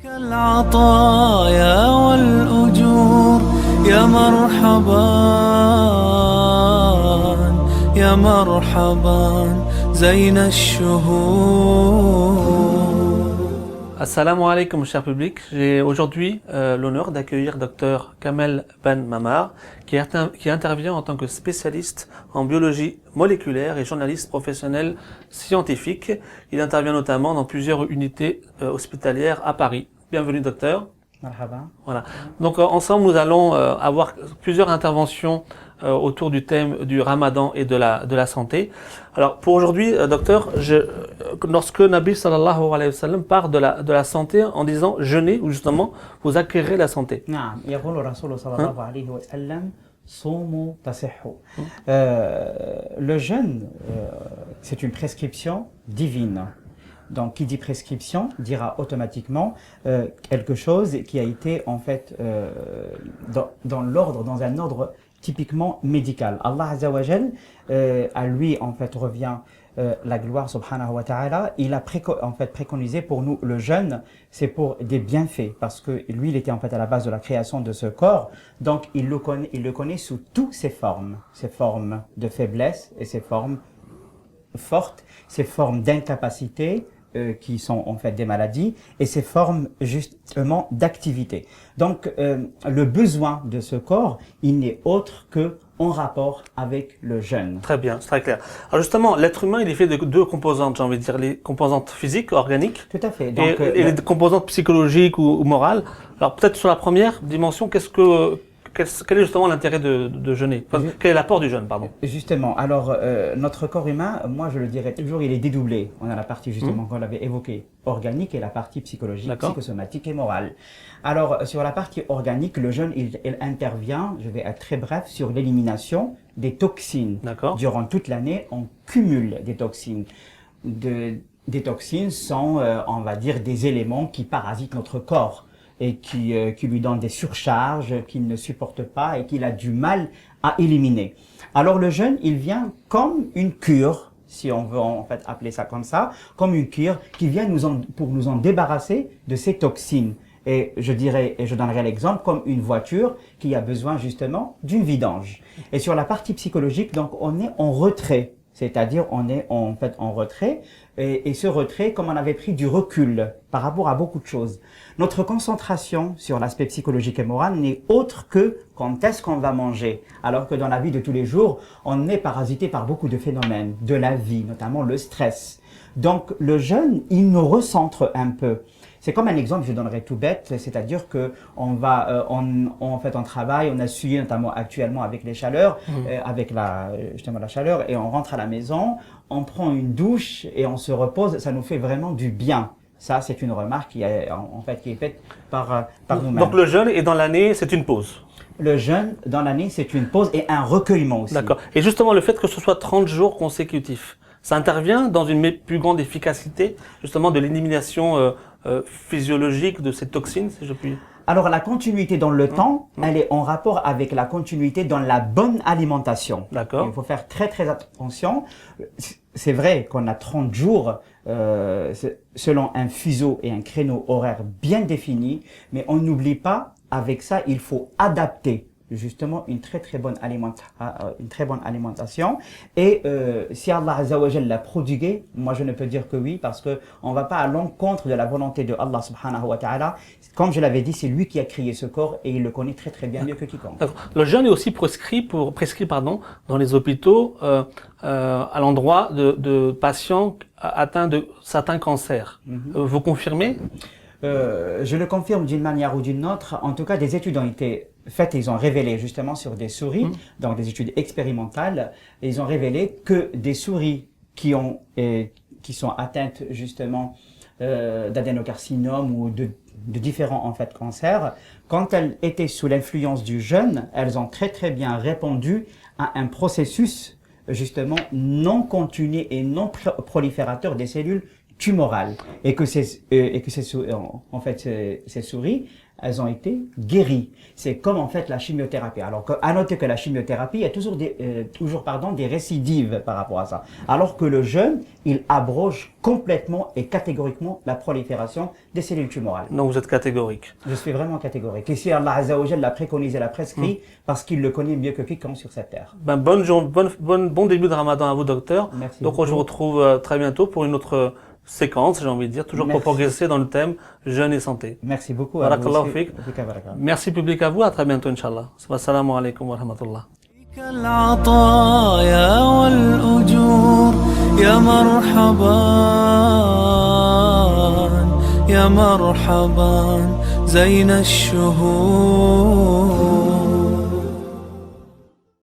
كالعطايا والأجور يا مرحبا يا مرحبا زين الشهور. Assalamu alaikum, cher public. J'ai aujourd'hui l'honneur d'accueillir Dr Kamel Ben Mamar, qui intervient en tant que spécialiste en biologie moléculaire et journaliste professionnel scientifique. Il intervient notamment dans plusieurs unités hospitalières à Paris. Bienvenue, docteur. Marhaba. Voilà. Donc ensemble, nous allons avoir plusieurs interventions autour du thème du Ramadan et de la santé. Alors pour aujourd'hui, docteur, lorsque Nabi sallallahu alayhi wa sallam parle de la santé en disant jeûner, ou justement vous acquérez la santé. نعم يقول الرسول صلى الله عليه وسلم صوموا تصحوا. Le jeûne, c'est une prescription divine. Donc, qui dit prescription dira automatiquement quelque chose qui a été en fait dans l'ordre, dans un ordre typiquement médical. Allah Azza wa Jal, à lui en fait revient la gloire subhanahu wa ta'ala. Il a en fait préconisé pour nous le jeûne, c'est pour des bienfaits, parce que lui il était en fait à la base de la création de ce corps, donc il le connaît sous toutes ses formes de faiblesse et ses formes fortes, ses formes d'incapacité, qui sont en fait des maladies, et ces formes justement d'activité. Donc le besoin de ce corps, il n'est autre que en rapport avec le jeûne. Très bien, c'est très clair. Alors justement, l'être humain, il est fait de deux composantes, j'ai envie de dire, les composantes physiques, organiques, tout à fait. Donc, et les composantes psychologiques ou morales. Alors peut-être sur la première dimension, quel est justement l'intérêt de jeûner? Enfin, quel est l'apport du jeûne, pardon? Justement, alors notre corps humain, moi je le dirais toujours, il est dédoublé. On a la partie justement qu'on avait évoquée, organique, et la partie psychologique, psychosomatique et morale. Alors sur la partie organique, le jeûne, il intervient, je vais être très bref, sur l'élimination des toxines. Durant toute l'année, on cumule des toxines. Des toxines sont, on va dire, des éléments qui parasitent notre corps et qui lui donnent des surcharges qu'il ne supporte pas et qu'il a du mal à éliminer. Alors le jeûne, il vient comme une cure, si on veut en fait appeler ça comme ça, comme une cure qui vient pour nous en débarrasser de ces toxines. Et je donnerai l'exemple comme une voiture qui a besoin justement d'une vidange. Et sur la partie psychologique, donc on est en retrait. C'est-à-dire on est en fait en retrait, et ce retrait, comme on avait pris du recul par rapport à beaucoup de choses. Notre concentration sur l'aspect psychologique et moral n'est autre que quand est-ce qu'on va manger. Alors que dans la vie de tous les jours, on est parasité par beaucoup de phénomènes de la vie, notamment le stress. Donc le jeûne, il nous recentre un peu. C'est comme un exemple, je donnerai tout bête, c'est-à-dire que on travaille, on a essuyé notamment actuellement avec les chaleurs, avec justement la chaleur, et on rentre à la maison, on prend une douche et on se repose, ça nous fait vraiment du bien. Ça, c'est une remarque qui est faite par nous-mêmes. Donc le jeûne, et dans l'année, c'est une pause. Le jeûne, dans l'année, c'est une pause et un recueillement aussi. D'accord. Et justement, le fait que ce soit 30 jours consécutifs, ça intervient dans une plus grande efficacité, justement, de l'élimination physiologique de ces toxines, si je puis. Alors la continuité dans le temps, elle est en rapport avec la continuité dans la bonne alimentation. D'accord. Il faut faire très très attention. C'est vrai qu'on a 30 jours selon un fuseau et un créneau horaire bien défini, mais on n'oublie pas, avec ça, il faut adapter justement une très bonne alimentation. Et si Allah Azza wa Jalla l'a prodigué, moi je ne peux dire que oui, parce que on va pas à l'encontre de la volonté de Allah subhanahu wa ta'ala. Comme je l'avais dit, c'est lui qui a créé ce corps et il le connaît très bien, mieux que quiconque. Le jeûne est aussi prescrit dans les hôpitaux à l'endroit de patients atteints de certains cancers. Vous confirmez? Je le confirme d'une manière ou d'une autre. En tout cas, des études ont été faites, ils ont révélé justement sur des souris, donc des études expérimentales, et ils ont révélé que des souris qui sont atteintes justement d'adénocarcinome ou de différents en fait cancers, quand elles étaient sous l'influence du jeûne, elles ont très bien répondu à un processus justement non continu et non proliférateur des cellules tumorales et que en fait ces souris, elles ont été guéries. C'est comme en fait la chimiothérapie. Alors à noter que la chimiothérapie, il y a toujours des récidives par rapport à ça. Alors que le jeûne, il abroge complètement et catégoriquement la prolifération des cellules tumorales. Donc vous êtes catégorique. Je suis vraiment catégorique. Ici, Allah Azza wa Jalla l'a préconisé, l'a prescrit, parce qu'il le connaît mieux que quiconque sur cette terre. Bon début de Ramadan à vous, docteur. Merci Donc on se retrouve très bientôt pour une autre séquence, j'ai envie de dire, toujours pour progresser dans le thème jeûne et santé. Merci beaucoup. Barakallahu fik. Merci public à vous, à très bientôt, Inch'Allah. Wassalamu alaikum wa rahmatullah. العطايا والأجور يا مرحبا يا مرحبا زين الشهور